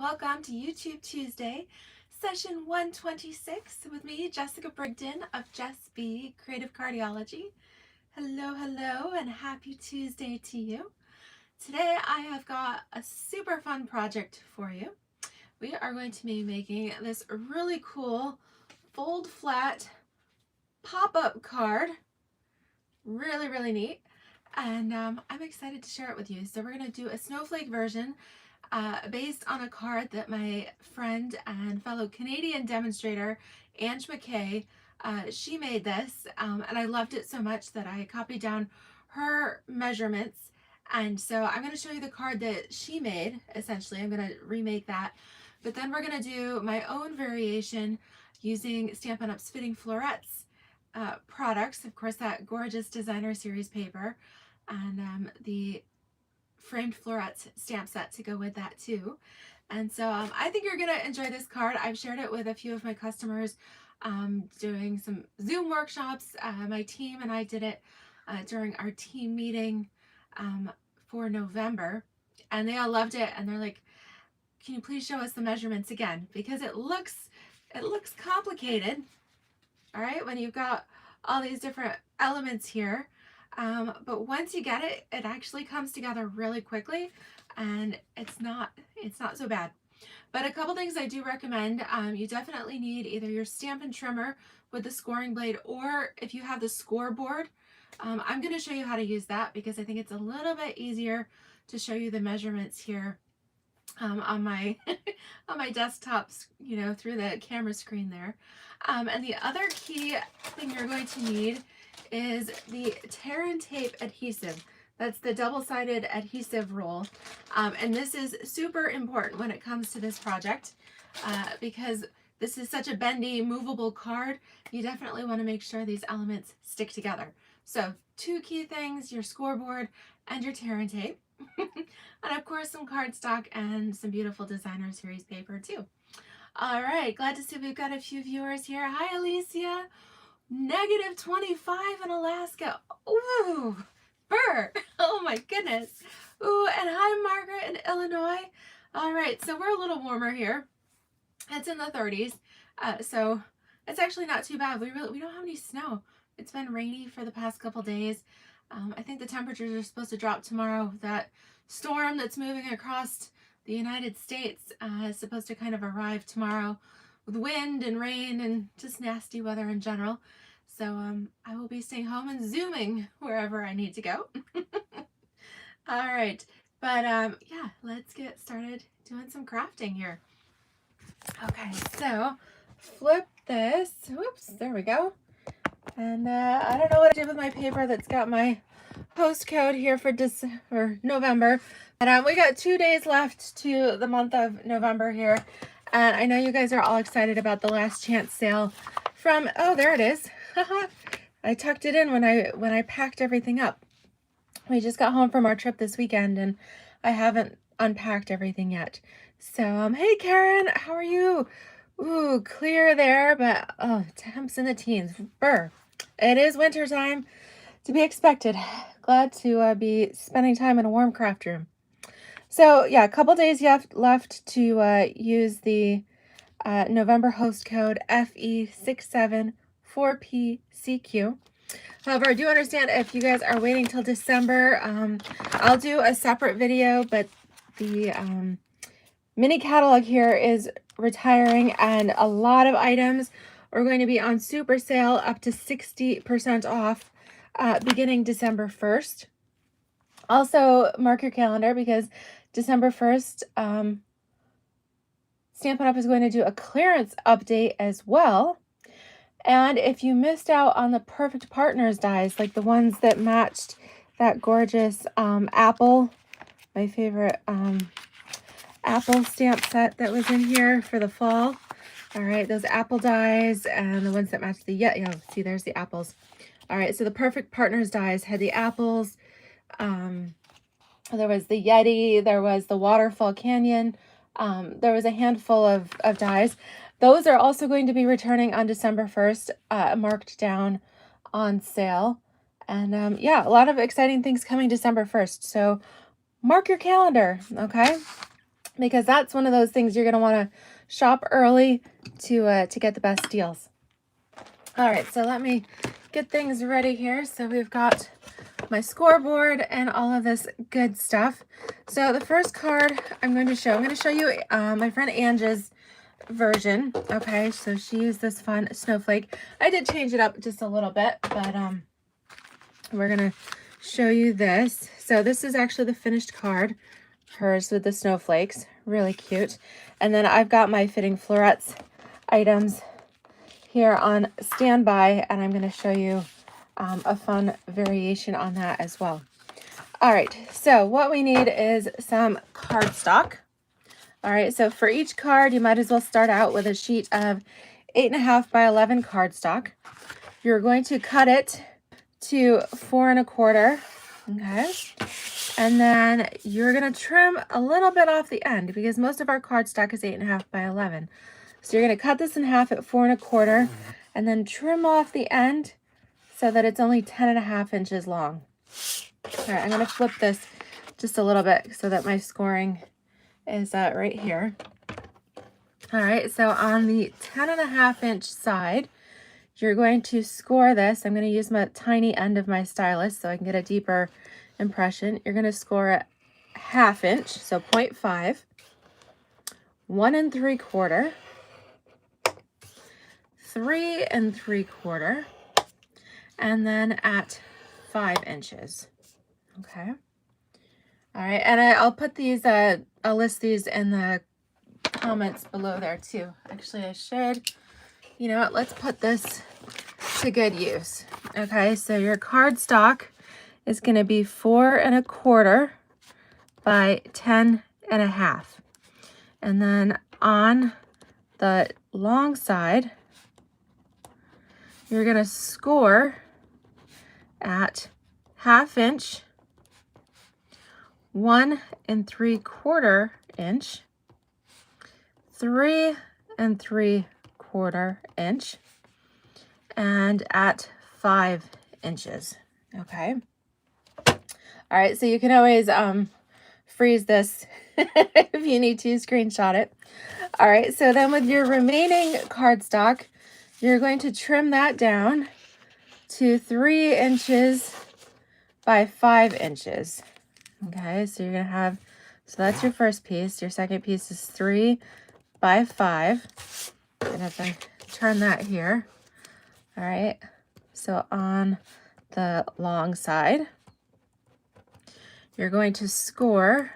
welcome to YouTube Tuesday, session 126 with me, Jessica Brigden of Jess B Creative Cardiology. Hello, hello, and happy Tuesday to you. Today I have got a super fun project for you. We are going to be making this really cool fold flat pop-up card. Really neat. And I'm excited to share it with you. So we're going to do a snowflake version based on a card that my friend and fellow Canadian demonstrator, Ange McKay, she made this, and I loved it so much that I copied down her measurements. And so I'm going to show you the card that she made. Essentially, I'm going to remake that. But then we're going to do my own variation using Stampin' Up's Fitting Florets products. Of course, that gorgeous designer series paper and the framed florets stamp set to go with that too. And so I think you're gonna enjoy this card. I've shared it with a few of my customers doing some Zoom workshops. My team and I did it during our team meeting for November, and they all loved it, and they're like, can you please show us the measurements again, because it looks complicated, all right, when you've got all these different elements here. But once you get it, it actually comes together really quickly, and it's not so bad. But a couple things I do recommend, you definitely need either your Stampin' trimmer with the scoring blade, or if you have the scoreboard, I'm going to show you how to use that because I think it's a little bit easier to show you the measurements here on my on my desktop, you know, through the camera screen there. And the other key thing you're going to need is the tear and tape adhesive. That's the double-sided adhesive roll. And this is super important when it comes to this project because this is such a bendy, movable card. You definitely want to make sure these elements stick together. So 2 key things, your scoreboard and your tear and tape. And of course some cardstock and some beautiful designer series paper too. All right, glad to see we've got a few viewers here. Hi Alicia. -25 in Alaska. Ooh, burr. Oh my goodness. Ooh, and hi Margaret in Illinois. All right, so we're a little warmer here. It's in the 30s, so it's actually not too bad. We don't have any snow. It's been rainy for the past couple days. I think the temperatures are supposed to drop tomorrow. That storm that's moving across the United States is supposed to kind of arrive tomorrow with wind and rain and just nasty weather in general. So I will be staying home and Zooming wherever I need to go. All right, but yeah, let's get started doing some crafting here. Okay, so flip this. Whoops, there we go. And I don't know what I did with my paper that's got my postcode here for November. But we got 2 days left to the month of November here. And I know you guys are all excited about the last chance sale from, oh, there it is. I tucked it in when I packed everything up. We just got home from our trip this weekend and I haven't unpacked everything yet. So, hey Karen, how are you? Ooh, clear there, but oh, temps in the teens. Brr. It is winter time, to be expected. Glad to be spending time in a warm craft room. So yeah, a couple days left to use the November host code FE674PCQ. However, I do understand if you guys are waiting till December, I'll do a separate video, but the mini catalog here is retiring and a lot of items are going to be on super sale up to 60% off beginning December 1st. Also, mark your calendar because December 1st, Stampin' Up! Is going to do a clearance update as well. And if you missed out on the Perfect Partners dies, like the ones that matched that gorgeous apple, my favorite apple stamp set that was in here for the fall. All right, those apple dies and the ones that match the, yeah, see, there's the apples. All right, so the Perfect Partners dies had the apples. There was the Yeti, there was the Waterfall Canyon. There was a handful of dies. Those are also going to be returning on December 1st, marked down on sale. And yeah, a lot of exciting things coming December 1st. So mark your calendar, okay? because that's one of those things you're going to want to shop early to get the best deals. All right, so let me get things ready here. So we've got my scoreboard and all of this good stuff. So the first card I'm going to show you my friend Angie's version. Okay, so she used this fun snowflake. I did change it up just a little bit, but we're gonna show you this. So this is actually the finished card, hers with the snowflakes, really cute. And then I've got my fitting florets items here on standby, and I'm going to show you a fun variation on that as well. All right, so what we need is some cardstock. All right, so for each card, you might as well start out with a sheet of 8.5 by 11 cardstock. You're going to cut it to 4 1/4, okay? And then you're going to trim a little bit off the end because most of our cardstock is 8.5 by 11. So you're going to cut this in half at 4 1/4 and then trim off the end so that it's only 10.5 inches long. All right, I'm going to flip this just a little bit so that my scoring is right here. All right, so on the 10.5 inch side, you're going to score this. I'm going to use my tiny end of my stylus so I can get a deeper impression. You're going to score it 1/2 inch, so 0.5, 1 3/4, 3 3/4, and then at 5 inches. Okay. All right, and I'll put these, I'll list these in the comments below there too. Actually, I should, you know what, let's put this to good use. Okay, so your cardstock is going to be 4 1/4 by 10.5. And then on the long side, you're going to score at 1/2 inch, 1 3/4 inch, 3 3/4 inch, and at 5 inches. Okay. All right, so you can always freeze this if you need to screenshot it. All right, so then with your remaining cardstock, you're going to trim that down to 3 inches by 5 inches. Okay, so you're going to have, so that's your first piece. Your second piece is 3 by 5. And if I turn that here, all right, so on the long side, you're going to score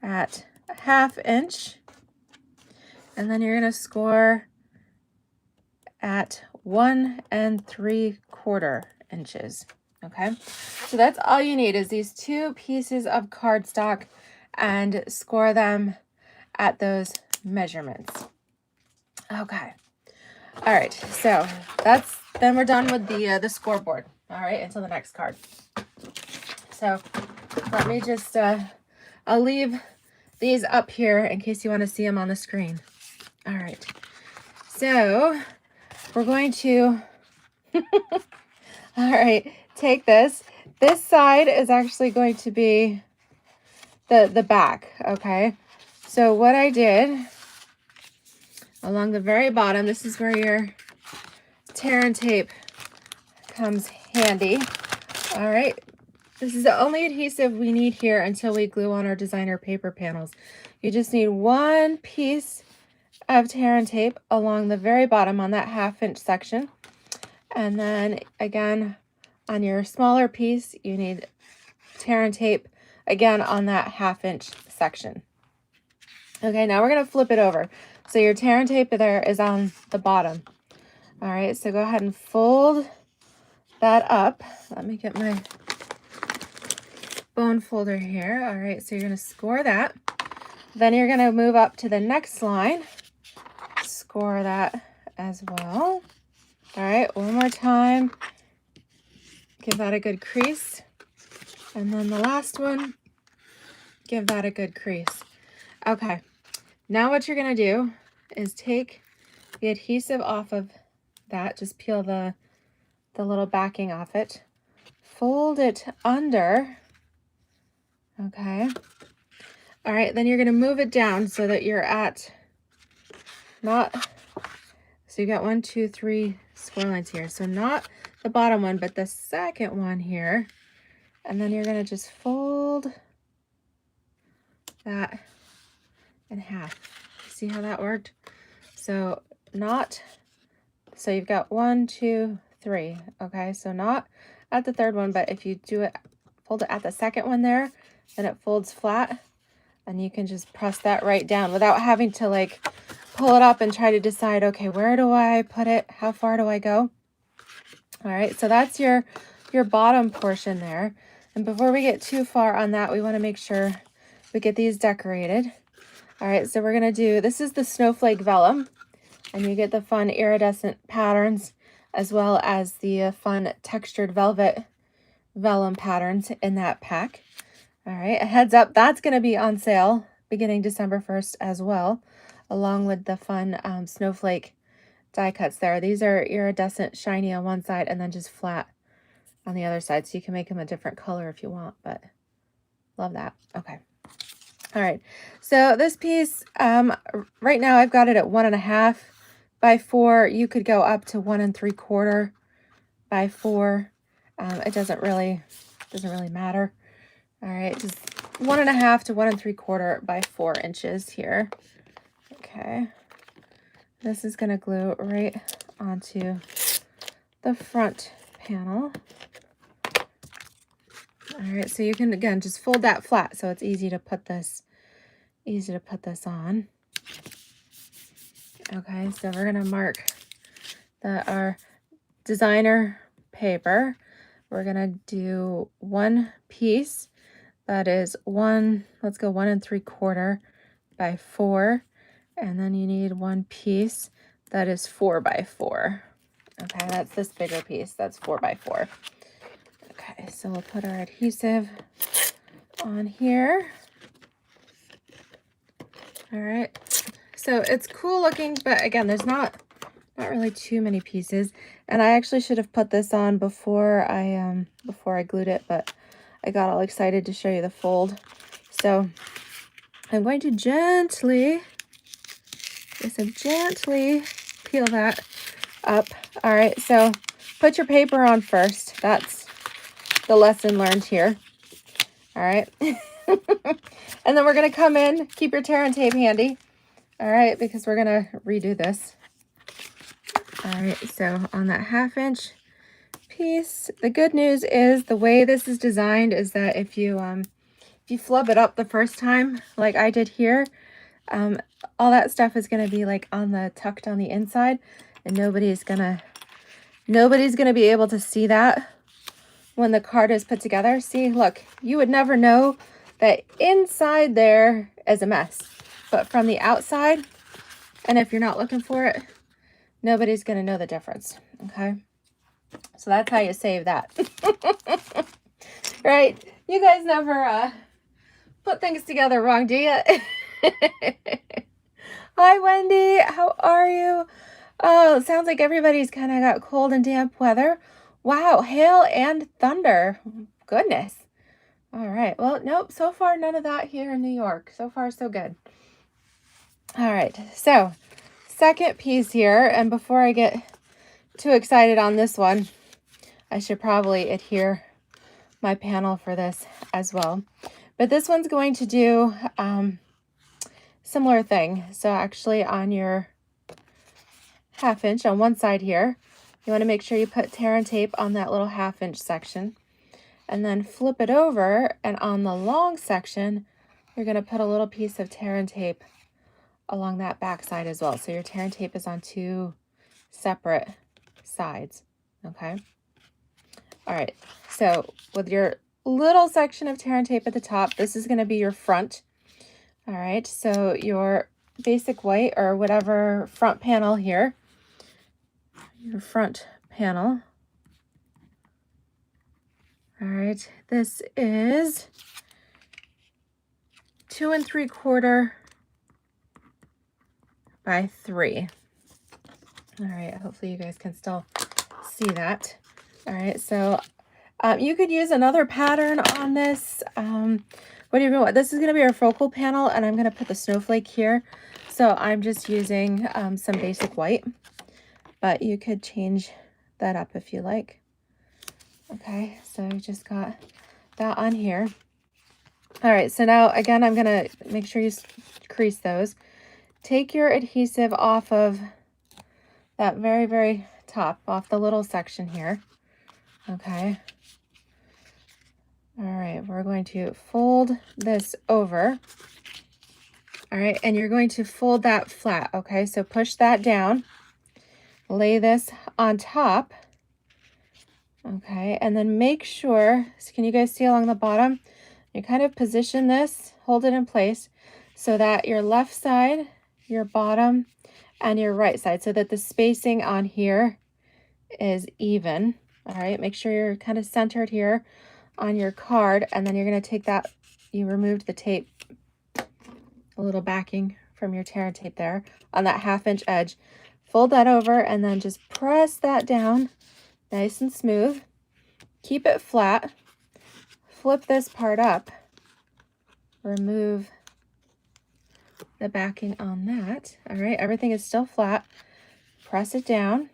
at 1/2 inch, and then you're going to score at 1 3/4 inches. Okay, so that's all you need is these 2 pieces of cardstock, and score them at those measurements. Okay. All right, so then we're done with the scoreboard. All right, until the next card. So let me just I'll leave these up here in case you want to see them on the screen. All right, so we're going to all right, take this. This side is actually going to be the back. Okay, so what I did along the very bottom, this is where your tear and tape comes handy. All right, this is the only adhesive we need here until we glue on our designer paper panels. You just need 1 piece of tear and tape along the very bottom on that 1/2 inch section. And then again, on your smaller piece, you need tear and tape again on that 1/2 inch section. Okay, now we're going to flip it over. So your tear and tape there is on the bottom. All right, so go ahead and fold that up. Let me get my bone folder here. All right, so you're going to score that. Then you're going to move up to the next line. Score that as well. All right, one more time. Give that a good crease. And then the last one, give that a good crease. Okay, now what you're going to do is take the adhesive off of that. Just peel the little backing off it. Fold it under. Okay. All right, then you're going to move it down so that you're at not, so you got 1, 2, 3 square lines here. So not the bottom one, but the second one here. And then you're going to just fold that in half. See how that worked? So not, so you've got 1, 2, 3. Okay, so not at the third one, but if you do it, fold it at the second one there, then it folds flat, and you can just press that right down without having to like pull it up and try to decide, okay, where do I put it? How far do I go? All right, so that's your bottom portion there. And before we get too far on that, we want to make sure we get these decorated. All right, so we're gonna do, this is the snowflake vellum, and you get the fun iridescent patterns as well as the fun textured velvet vellum patterns in that pack. All right, a heads up, that's gonna be on sale beginning December 1st as well, along with the fun snowflake die cuts there. These are iridescent shiny on one side and then just flat on the other side, so you can make them a different color if you want, but love that. Okay. All right, so this piece, right now I've got it at 1.5 by 4. You could go up to 1 3/4 by 4. It doesn't really matter. All right, just 1.5 to 1 3/4 by 4 inches here. Okay, this is gonna glue right onto the front panel. All right, so you can, again, just fold that flat so it's easy to put this on. Okay, so we're gonna mark our designer paper. We're gonna do one piece that is let's go 1 3/4 by 4, and then you need one piece that is 4 by 4. Okay, that's this bigger piece, that's 4 by 4. Okay, so we'll put our adhesive on here. All right, so it's cool looking, but again, there's not really too many pieces, and I actually should have put this on before I glued it, but I got all excited to show you the fold. So I'm going to gently peel that up. All right, so put your paper on first. That's the lesson learned here. All right. And then we're going to come in, keep your tear and tape handy. All right, because we're going to redo this. All right, so on that 1/2 inch piece, the good news is the way this is designed is that if you flub it up the first time, like I did here, all that stuff is going to be like tucked on the inside, and nobody's gonna be able to see that when the card is put together. See, look, you would never know that inside there is a mess, but from the outside, and if you're not looking for it, nobody's going to know the difference. Okay, so that's how you save that. Right, you guys never put things together wrong, do you? Hi Wendy, how are you? Oh, it sounds like everybody's kind of got cold and damp weather. Wow, hail and thunder. Goodness. All right, well, nope, so far none of that here in New York. So far so good. All right, so second piece here, and before I get too excited on this one, I should probably adhere my panel for this as well. But this one's going to do similar thing. So actually on your 1/2 inch on one side here, you want to make sure you put tear and tape on that little 1/2 inch section, and then flip it over, and on the long section, you're going to put a little piece of tear and tape along that back side as well. So your tear and tape is on 2 separate sides. Okay. All right. So with your little section of tear and tape at the top, this is going to be your front. All right. So your basic white or whatever front panel here, your front panel. All right. This is 2 3/4 by 3. All right. Hopefully you guys can still see that. All right. So You could use another pattern on this. What do you want? This is going to be our focal panel, and I'm going to put the snowflake here. So I'm just using some basic white, but you could change that up if you like. Okay, so you just got that on here. All right, so now again, I'm going to make sure you crease those. Take your adhesive off of that very, very top, off the little section here. Okay. All right, we're going to fold this over. All right, and you're going to fold that flat. Okay, so push that down, lay this on top. Okay, and then make sure, can you guys see along the bottom? You kind of position this, hold it in place so that your left side, your bottom, and your right side, so that the spacing on here is even. All right, make sure you're kind of centered here on your card, and then you're going to take that, you removed the tape, a little backing from your tear tape there on that 1/2 inch edge. Fold that over and then just press that down nice and smooth. Keep it flat. Flip this part up. Remove the backing on that. All right, everything is still flat. Press it down.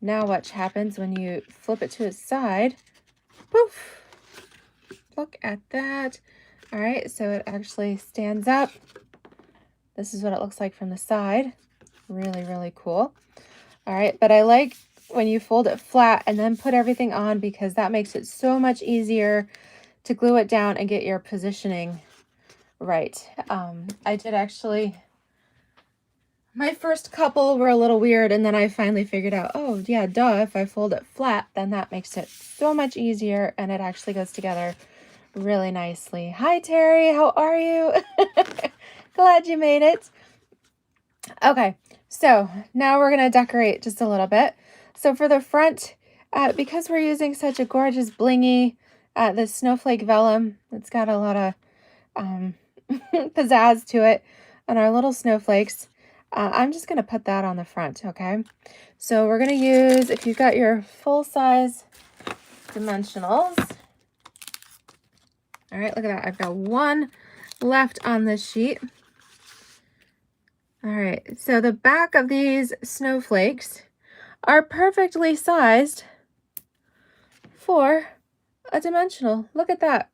Now what happens when you flip it to its side? Poof! Look at that. All right, so it actually stands up. This is what it looks like from the side. Really, really cool. All right, but I like when you fold it flat and then put everything on, because that makes it so much easier to glue it down and get your positioning right. I did actually, my first couple were a little weird, and then I finally figured out, oh yeah, duh, if I fold it flat, then that makes it so much easier, and it actually goes together really nicely. Hi Terry, how are you? Glad you made it. Okay, so now we're gonna decorate just a little bit. So for the front, because we're using such a gorgeous blingy, this snowflake vellum, it's got a lot of pizzazz to it, and our little snowflakes, I'm just gonna put that on the front, okay? So we're gonna use, if you've got your full-size dimensionals, all right, look at that, I've got one left on this sheet. All right, so the back of these snowflakes are perfectly sized for a dimensional. Look at that.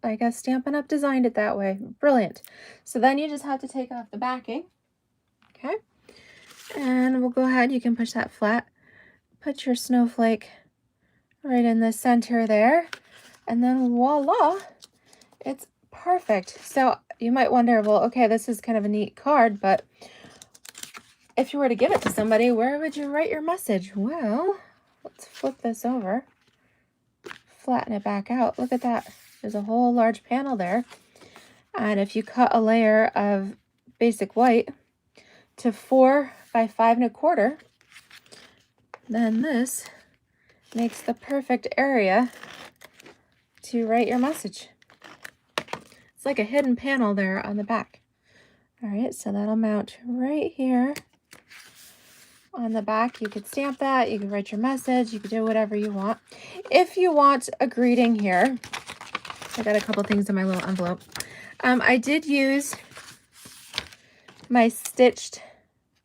I guess Stampin' Up designed it that way. Brilliant. So then you just have to take off the backing. Okay. And we'll go ahead. You can push that flat. Put your snowflake right in the center there. And then voila, it's perfect. So you might wonder, well, okay, this is kind of a neat card, but if you were to give it to somebody, where would you write your message? Well, let's flip this over, flatten it back out. Look at that. There's a whole large panel there. And if you cut a layer of basic white to 4 by 5 1/4, then this makes the perfect area to write your message. It's like a hidden panel there on the back. All right, so that'll mount right here on the back. You could stamp that, you could write your message, you could do whatever you want. If you want a greeting here, I got a couple things in my little envelope. I did use my stitched,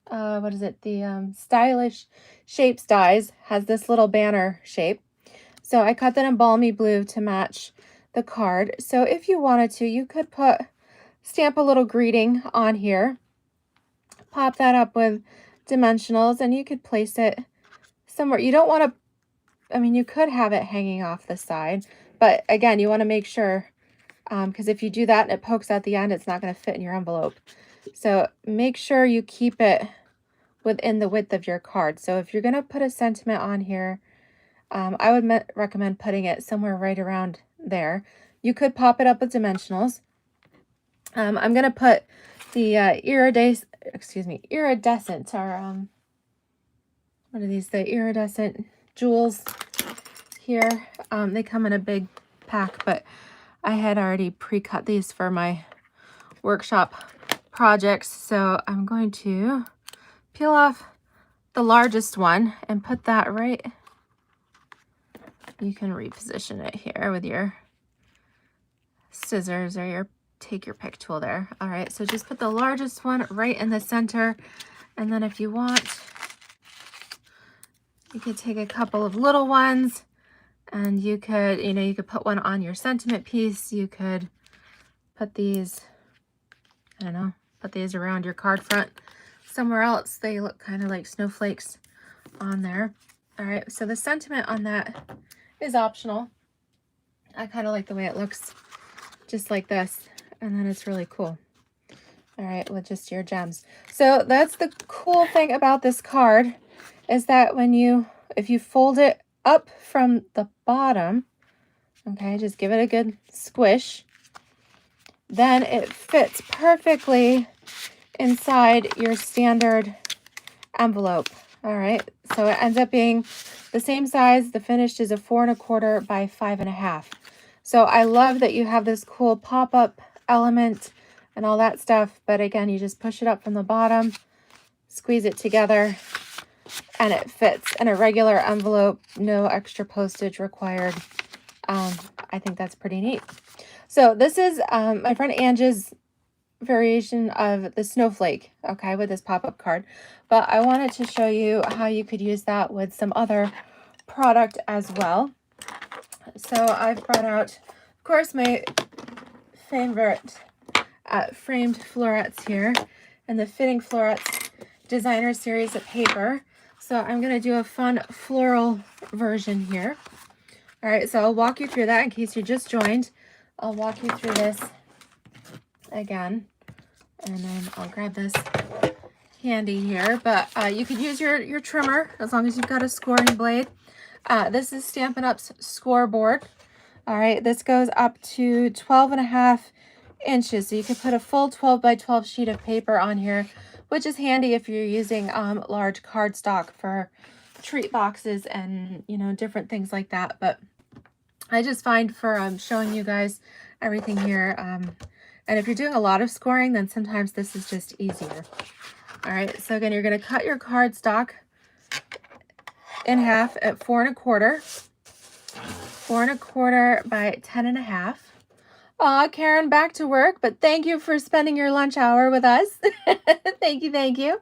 what is it? The Stylish Shapes dies has this little banner shape. So I cut that in balmy blue to match the card. So if you wanted to, you could stamp a little greeting on here, pop that up with dimensionals, and you could place it somewhere. You don't want to, I mean, you could have it hanging off the side, but again, you want to make sure, because if you do that and it pokes out the end, it's not going to fit in your envelope. So make sure you keep it within the width of your card. So if you're going to put a sentiment on here, I would recommend putting it somewhere right around there. You could pop it up with dimensionals. I'm going to put the iridescent, or what are these? The iridescent jewels here. They come in a big pack, but I had already pre-cut these for my workshop projects. So I'm going to peel off the largest one and put that right you can reposition it here with your scissors or your take your pick tool there. All right, so just put the largest one right in the center, and then if you want, you could take a couple of little ones, and you could, you could put one on your sentiment piece. You could put these, I don't know, put these around your card front somewhere else. They look kind of like snowflakes on there. All right, so the sentiment on that is optional. I kind of like the way it looks just like this, and then it's really cool. All right, with just your gems. So that's the cool thing about this card, is that if you fold it up from the bottom, okay, just give it a good squish, then it fits perfectly inside your standard envelope. All right, so it ends up being the same size. The finished is a 4 1/4 by 5 1/2. So I love that you have this cool pop-up element and all that stuff. But again, you just push it up from the bottom, squeeze it together, and it fits in a regular envelope. No extra postage required. I think that's pretty neat. So this is my friend Angie's variation of the snowflake, okay, with this pop-up card. But I wanted to show you how you could use that with some other product as well. So I've brought out, of course, my favorite framed florets here, and the Fitting Florets Designer Series of paper. So I'm going to do a fun floral version here. All right, so I'll walk you through that in case you just joined. I'll walk you through this again, and then I'll grab this handy here. But you could use your trimmer as long as you've got a scoring blade. This is Stampin' Up's scoreboard. All right, this goes up to 12 1/2 inches. So you could put a full 12 by 12 sheet of paper on here, which is handy if you're using large cardstock for treat boxes and, different things like that. But I just find for showing you guys everything here, and if you're doing a lot of scoring, then sometimes this is just easier. All right, so again, you're going to cut your cardstock in half at 4 1/4, 4 1/4 by 10 1/2. Aw, Karen, back to work, but thank you for spending your lunch hour with us. Thank you, thank you.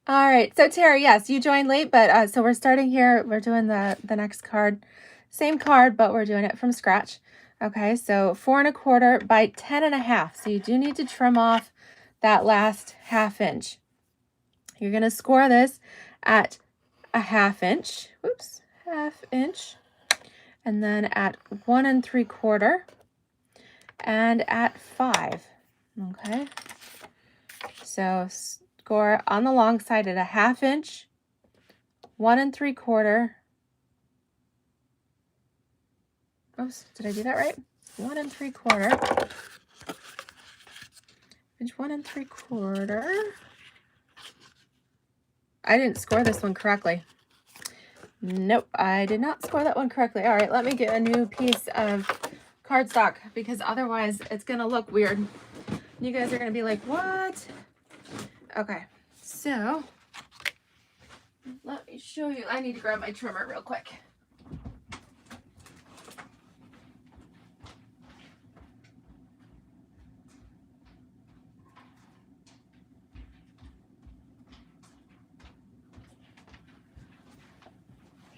All right, so Tara, yes, you joined late, but so we're starting here. We're doing the next card, same card, but we're doing it from scratch. Okay, so 4 1/4 by 10 1/2. So you do need to trim off that last 1/2 inch. You're going to score this at a 1/2 inch. Whoops, 1/2 inch. And then at 1 3/4 and at 5. Okay, so score on the long side at a 1/2 inch, 1 3/4. Oops, did I do that right? 1 3/4. Inch 1 3/4. I didn't score this one correctly. Nope, I did not score that one correctly. All right, let me get a new piece of cardstock, because otherwise it's gonna look weird. You guys are gonna be like, what? Okay, so let me show you. I need to grab my trimmer real quick.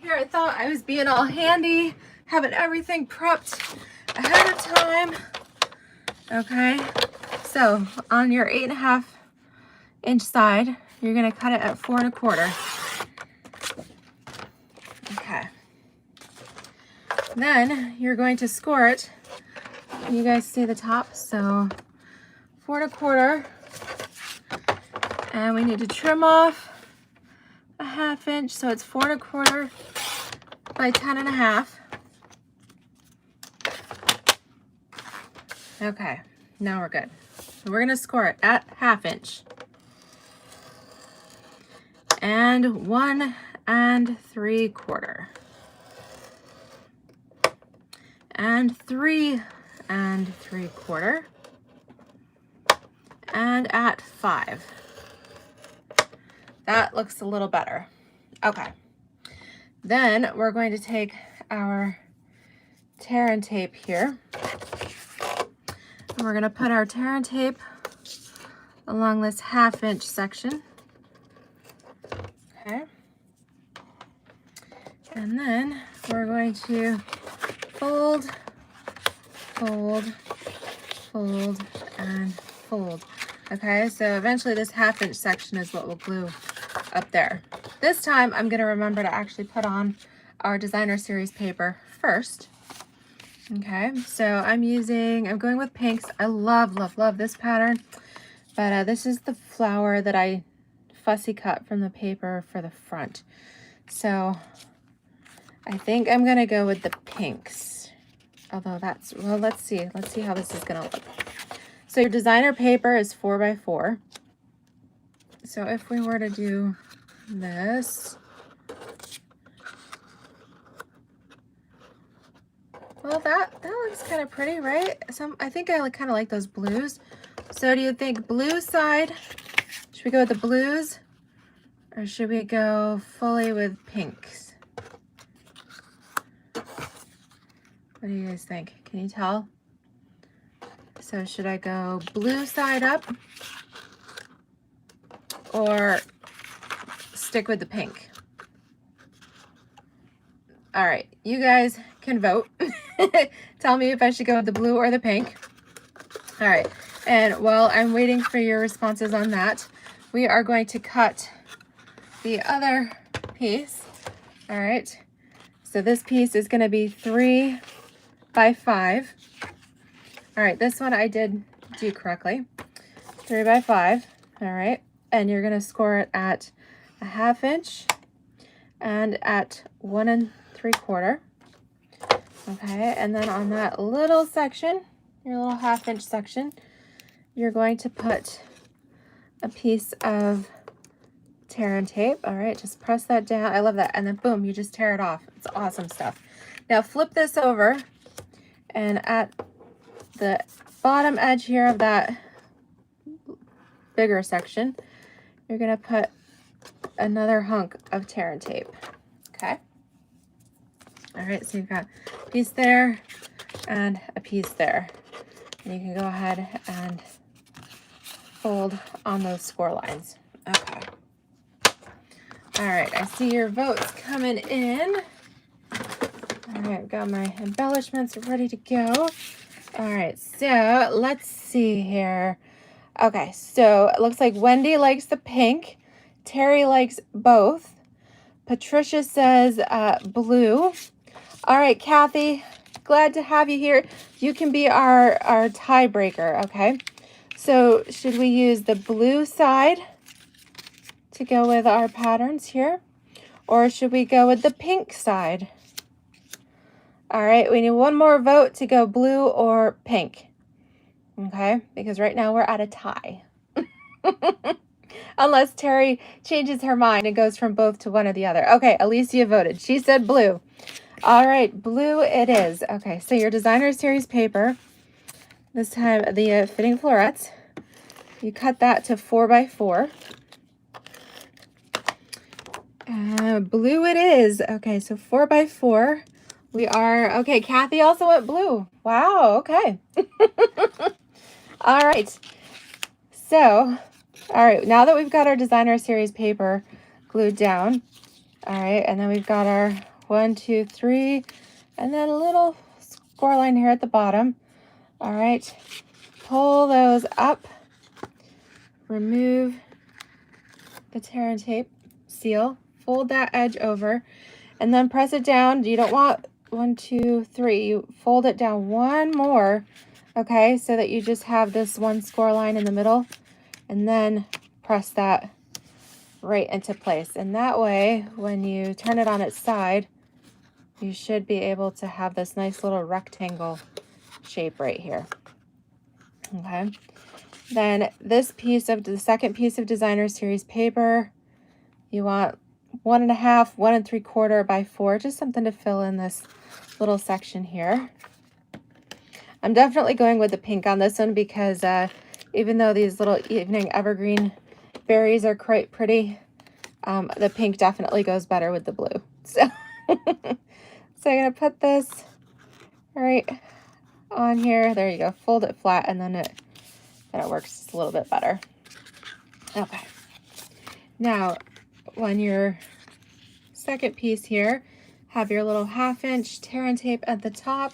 Here, I thought I was being all handy, having everything prepped ahead of time. Okay, so on your 8 1/2 inch side, you're going to cut it at 4 1/4. Okay, then you're going to score it. You guys see the top, so 4 1/4, and we need to trim off a 1/2 inch, so it's 4 1/4 by 10 1/2. Okay, now we're good. So we're going to score it at 1/2 inch. And 1 3/4. And 3 3/4. And at 5. That looks a little better. Okay. Then we're going to take our tear and tape here. And we're going to put our tear and tape along this 1/2 inch section. Okay. And then we're going to fold, fold, fold, and fold. Okay, so eventually this 1/2 inch section is what we'll glue up there. This time I'm going to remember to actually put on our designer series paper first. Okay, so I'm going with pinks. I love, love, love this pattern, but this is the flower that I fussy cut from the paper for the front. So I think I'm going to go with the pinks. Although well, let's see how this is going to look. So your designer paper is 4x4. So if we were to do this, well, that looks kind of pretty, right? I think I kind of like those blues. So do you think blue side? Should we go with the blues, or should we go fully with pinks? What do you guys think? Can you tell? So should I go blue side up or stick with the pink? All right, you guys can vote. Tell me if I should go with the blue or the pink. All right, and while I'm waiting for your responses on that, we are going to cut the other piece. All right, so this piece is going to be 3x5. All right, this one I did do correctly. 3x5. All right, and you're going to score it at 1/2 inch and at 1 3/4. Okay, and then on that little section, your little 1/2 inch section, you're going to put a piece of tear and tape. All right, just press that down. I love that. And then boom, you just tear it off. It's awesome stuff. Now flip this over, and at the bottom edge here of that bigger section, you're going to put another hunk of tear and tape. Okay. All right, so you've got a piece there and a piece there. And you can go ahead and fold on those score lines. Okay. All right, I see your votes coming in. All right, I've got my embellishments ready to go. All right, so let's see here. Okay, so it looks like Wendy likes the pink. Terry likes both. Patricia says blue. All right, Kathy, glad to have you here. You can be our tiebreaker, okay? So should we use the blue side to go with our patterns here? Or should we go with the pink side? All right, we need one more vote to go blue or pink. Okay, because right now we're at a tie. Unless Terry changes her mind and goes from both to one or the other. Okay, Alicia voted. She said blue. All right, blue it is. Okay, so your designer series paper, this time the fitting florets, you cut that to 4x4. Blue it is. Okay, so 4x4. We are, okay, Kathy also went blue. Wow, okay. All right. So, all right, now that we've got our designer series paper glued down, all right, and then we've got our 1, 2, 3, and then a little score line here at the bottom. All right, pull those up, remove the tear and tape, seal, fold that edge over, and then press it down. You don't want 1, 2, 3. You fold it down one more, okay, so that you just have this one score line in the middle, and then press that right into place. And that way, when you turn it on its side, you should be able to have this nice little rectangle shape right here. Okay. Then this piece of the second piece of designer series paper, you want 1.5, 1 3/4 by 4, just something to fill in this little section here. I'm definitely going with the pink on this one because even though these little evening evergreen berries are quite pretty, the pink definitely goes better with the blue. So, So I'm going to put this right on here. There you go. Fold it flat, and then it works just a little bit better. Okay. Now, on your second piece here, have your little 1/2" tear and tape at the top.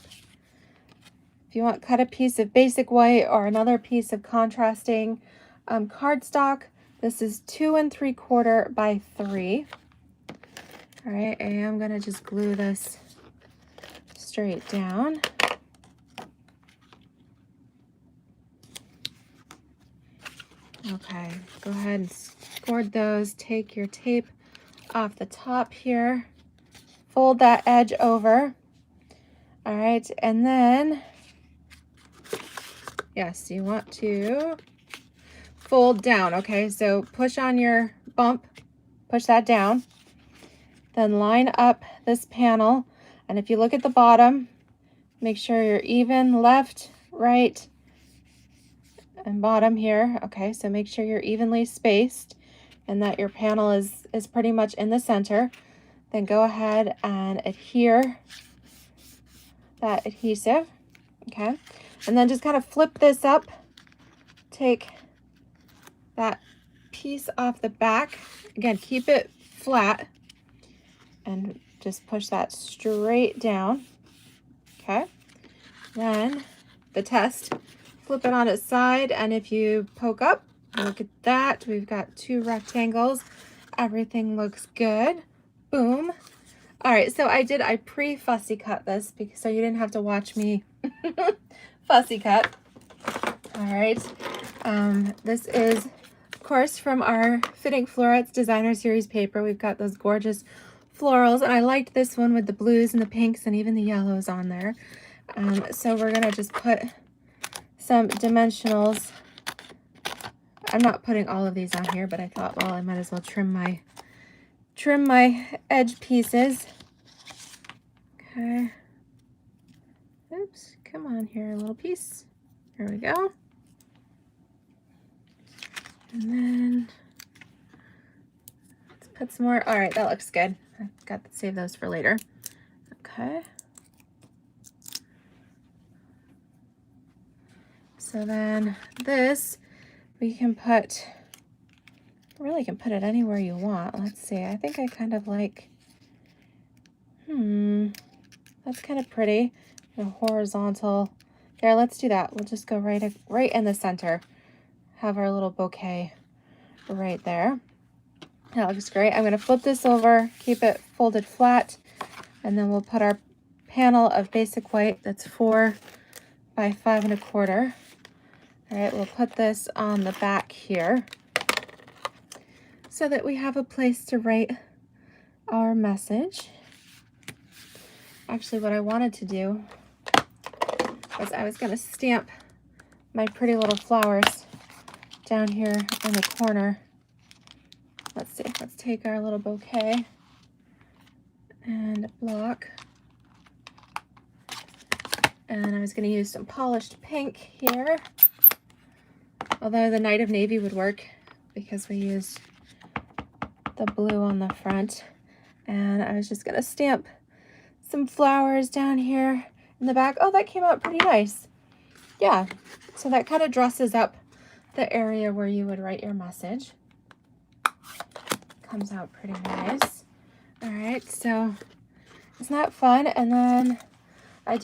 If you want, cut a piece of basic white or another piece of contrasting cardstock. This is 2 3/4 by 3. All right, and I'm gonna just glue this straight down. Okay, go ahead and cord those. Take your tape off the top here. Fold that edge over. All right, and then, yes, you want to fold down. Okay, so push on your bump, push that down. Then line up this panel. And if you look at the bottom, make sure you're even left, right, and bottom here. Okay, so make sure you're evenly spaced and that your panel is pretty much in the center. Then go ahead and adhere that adhesive. Okay, and then just kind of flip this up. Take that piece off the back. Again, keep it flat and just push that straight down. Okay, then the test, flip it on its side, and if you poke up, look at that, we've got 2 rectangles. Everything looks good. Boom. All right, so I pre-fussy cut this because so you didn't have to watch me fussy cut. All right, this is of course from our Fitting Florets Designer Series paper. We've got those gorgeous florals, and I liked this one with the blues and the pinks and even the yellows on there. So we're gonna just put some dimensionals. I'm not putting all of these on here, but I thought, well, I might as well trim my edge pieces. Okay. Oops, come on here, a little piece. There we go. And then let's put some more. All right, that looks good. I've got to save those for later. Okay. So then this, we can put, really can put it anywhere you want. Let's see, I think I kind of like, that's kind of pretty. A horizontal. There, let's do that. We'll just go right in the center. Have our little bouquet right there. That looks great. I'm going to flip this over, keep it folded flat, and then we'll put our panel of basic white that's 4 by 5 1/4. All right, we'll put this on the back here so that we have a place to write our message. Actually, what I wanted to do was I was going to stamp my pretty little flowers down here in the corner. Let's see, let's take our little bouquet and block. And I was going to use some polished pink here, although the Night of Navy would work because we used the blue on the front. And I was just going to stamp some flowers down here in the back. Oh, that came out pretty nice. Yeah, so that kind of dresses up the area where you would write your message. Comes out pretty nice. All right, so isn't that fun? And then I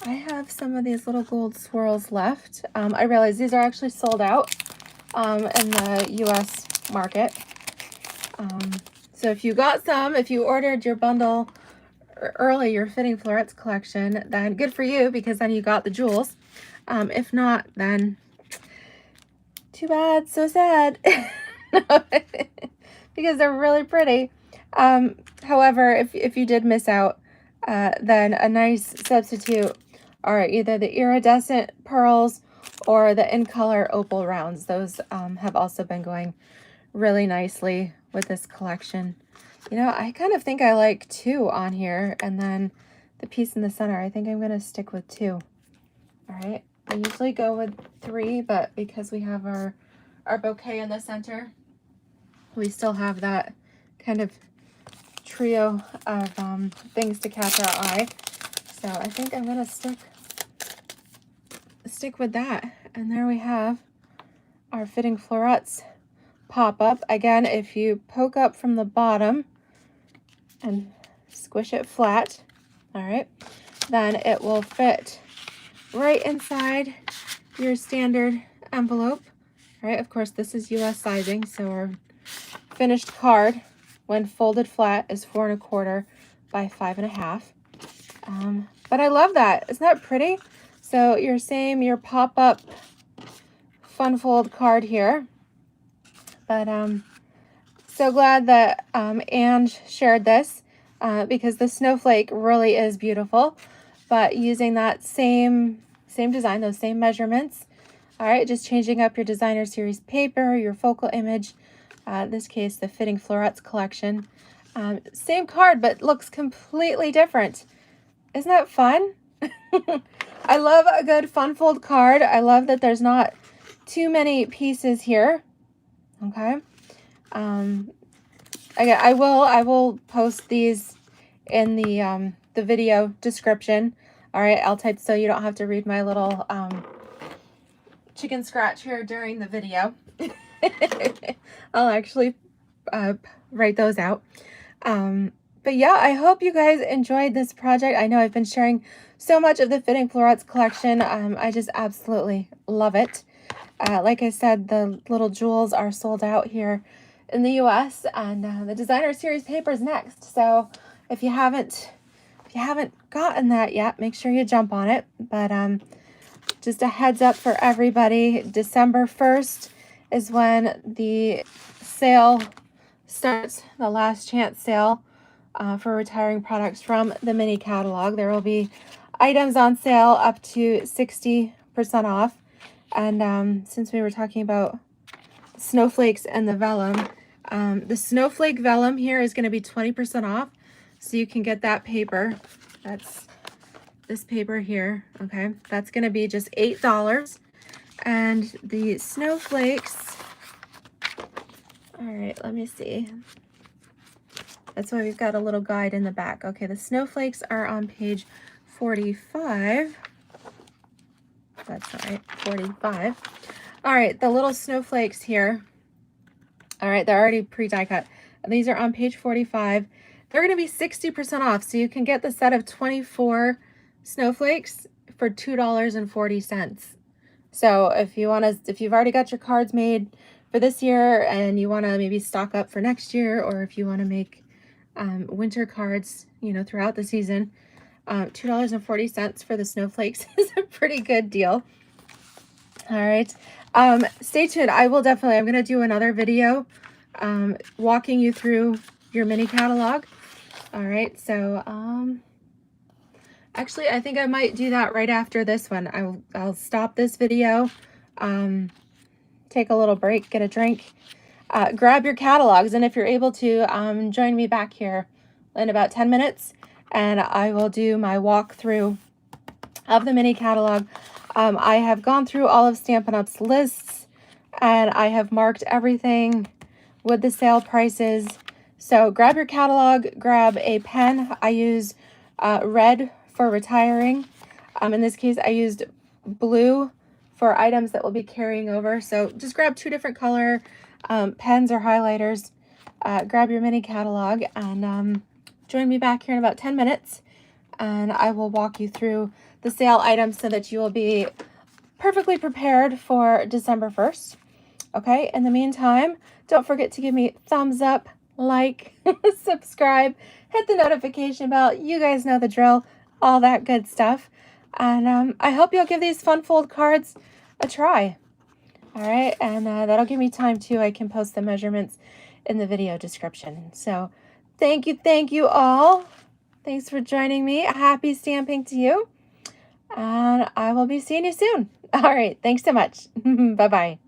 have some of these little gold swirls left. I realize these are actually sold out in the US market. So if you got some, if you ordered your bundle early, your Fitting Florets collection, then good for you because then you got the jewels. If not, then too bad, so sad. Because they're really pretty. However, if you did miss out, then a nice substitute are either the iridescent pearls or the in color opal rounds. Those have also been going really nicely with this collection. You know, I kind of think I like 2 on here, and then the piece in the center, I think I'm going to stick with 2. All right, I usually go with 3, but because we have our bouquet in the center, we still have that kind of trio of things to catch our eye. So I think I'm gonna stick with that. And there we have our fitting florets pop-up. Again, if you poke up from the bottom and squish it flat, all right, then it will fit right inside your standard envelope. All right, of course, this is US sizing, so our finished card, when folded flat, is 4 1/4 by 5 1/2. But I love that. Isn't that pretty? So your pop-up fun fold card here. But so glad that Anne shared this because the snowflake really is beautiful. But using that same design, those same measurements. All right, just changing up your designer series paper, your focal image. In this case, the Fitting Florets collection. Same card, but looks completely different. Isn't that fun? I love a good fun fold card. I love that there's not too many pieces here. Okay. I will post these in the video description. All right, I'll type so you don't have to read my little chicken scratch here during the video. I'll actually write those out. But yeah, I hope you guys enjoyed this project. I know I've been sharing so much of the Fitting Florets collection. I just absolutely love it. Like I said, the little jewels are sold out here in the US, and the designer series paper is next. So if you haven't gotten that yet, make sure you jump on it. But just a heads up for everybody, December 1st is when the sale starts, the last chance sale for retiring products from the mini catalog. There will be items on sale up to 60% off. And since we were talking about snowflakes and the vellum, the snowflake vellum here is going to be 20% off. So you can get that paper. That's this paper here. Okay, that's going to be just $8. And the snowflakes, all right, let me see. That's why we've got a little guide in the back. Okay, the snowflakes are on page 45. That's right, 45. All right, the little snowflakes here. All right, they're already pre-die cut. These are on page 45. They're going to be 60% off, so you can get the set of 24 snowflakes for $2.40. So if you've already got your cards made for this year and you want to maybe stock up for next year, or if you want to make winter cards, you know, throughout the season, $2.40 for the snowflakes is a pretty good deal. All right, stay tuned. I'm going to do another video walking you through your mini catalog. All right, so actually I think I might do that right after this one. I'll stop this video, take a little break, get a drink, grab your catalogs, and if you're able to, join me back here in about 10 minutes, and I will do my walkthrough of the mini catalog. I have gone through all of Stampin' Up's lists, and I have marked everything with the sale prices. So grab your catalog, grab a pen. I use red for retiring. In this case, I used blue for items that will be carrying over. So just grab 2 different color pens or highlighters. Grab your mini catalog and join me back here in about 10 minutes. And I will walk you through the sale items so that you will be perfectly prepared for December 1st. Okay, in the meantime, don't forget to give me thumbs up, like, subscribe, hit the notification bell. You guys know the drill, all that good stuff. And I hope you'll give these fun fold cards a try. All right, and that'll give me time too. I can post the measurements in the video description. So thank you all. Thanks for joining me. Happy stamping to you. And I will be seeing you soon. All right, thanks so much. Bye-bye.